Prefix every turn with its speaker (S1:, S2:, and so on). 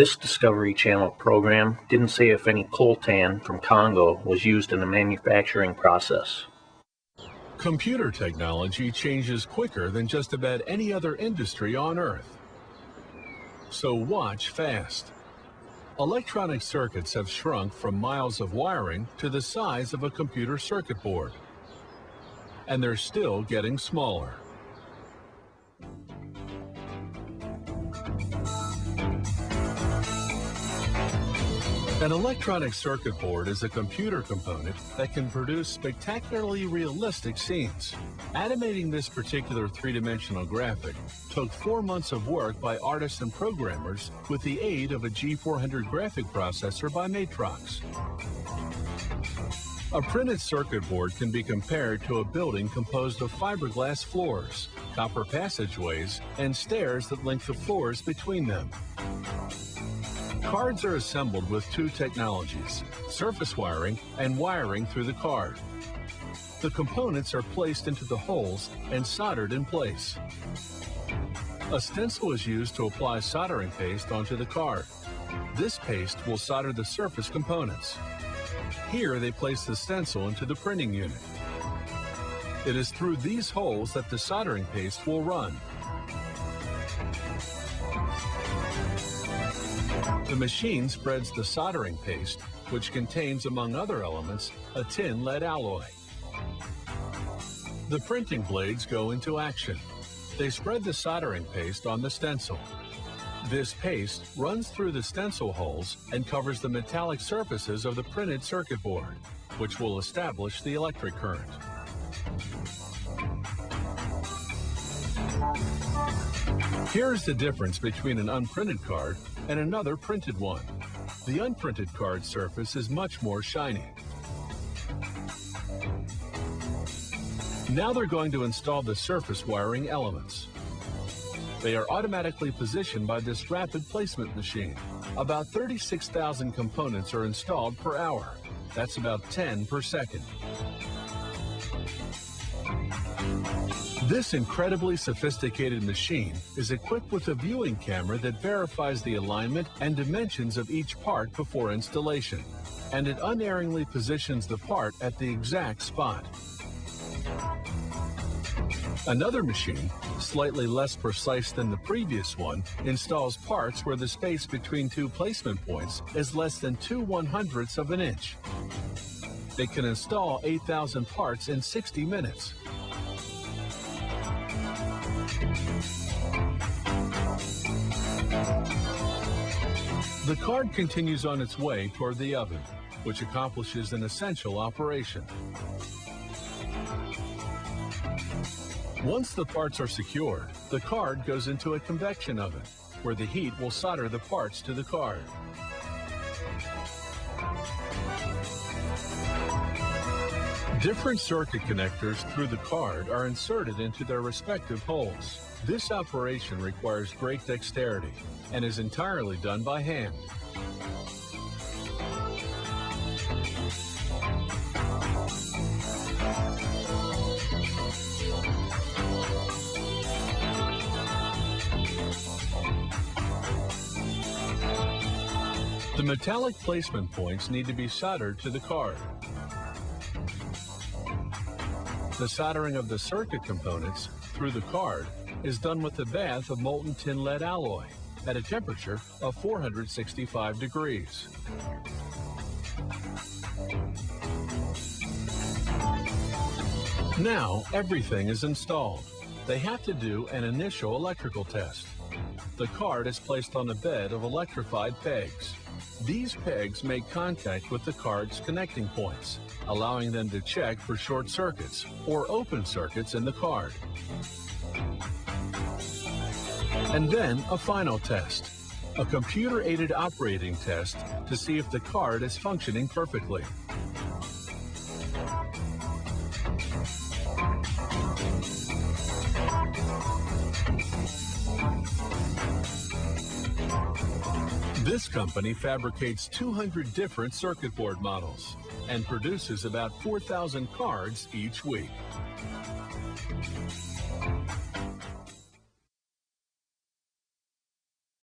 S1: This Discovery Channel program didn't say if any coltan from Congo was used in the manufacturing process.
S2: Computer technology changes quicker than just about any other industry on Earth. So watch fast. Electronic circuits have shrunk from miles of wiring to the size of a computer circuit board. And they're still getting smaller. An electronic circuit board is a computer component that can produce spectacularly realistic scenes. Animating this particular three-dimensional graphic took 4 months of work by artists and programmers with the aid of a G400 graphic processor by Matrox. A printed circuit board can be compared to a building composed of fiberglass floors, copper passageways, and stairs that link the floors between them. Cards are assembled with two technologies, surface wiring and wiring through the card. The components are placed into the holes and soldered in place. A stencil is used to apply soldering paste onto the card. This paste will solder the surface components. Here they place the stencil into the printing unit. It is through these holes that the soldering paste will run. The machine spreads the soldering paste, which contains, among other elements, a tin lead alloy. The printing blades go into action. They spread the soldering paste on the stencil. This paste runs through the stencil holes and covers the metallic surfaces of the printed circuit board, which will establish the electric current. Here's the difference between an unprinted card and another printed one. The unprinted card surface is much more shiny. Now they're going to install the surface wiring elements. They are automatically positioned by this rapid placement machine. About 36,000 components are installed per hour. That's about 10 per second. This incredibly sophisticated machine is equipped with a viewing camera that verifies the alignment and dimensions of each part before installation, and it unerringly positions the part at the exact spot. Another machine, slightly less precise than the previous one, installs parts where the space between two placement points is less than 2/100ths of an inch. It can install 8,000 parts in 60 minutes. The card continues on its way toward the oven, which accomplishes an essential operation. Once the parts are secured, the card goes into a convection oven, where the heat will solder the parts to the card. Different circuit connectors through the card are inserted into their respective holes. This operation requires great dexterity and is entirely done by hand. The metallic placement points need to be soldered to the card. The soldering of the circuit components through the card is done with a bath of molten tin lead alloy at a temperature of 465 degrees. Now everything is installed. They have to do an initial electrical test. The card is placed on a bed of electrified pegs. These pegs make contact with the card's connecting points, allowing them to check for short circuits or open circuits in the card. And then a final test, a computer-aided operating test to see if the card is functioning perfectly. This company fabricates 200 different circuit board models and produces about 4,000 cards each week.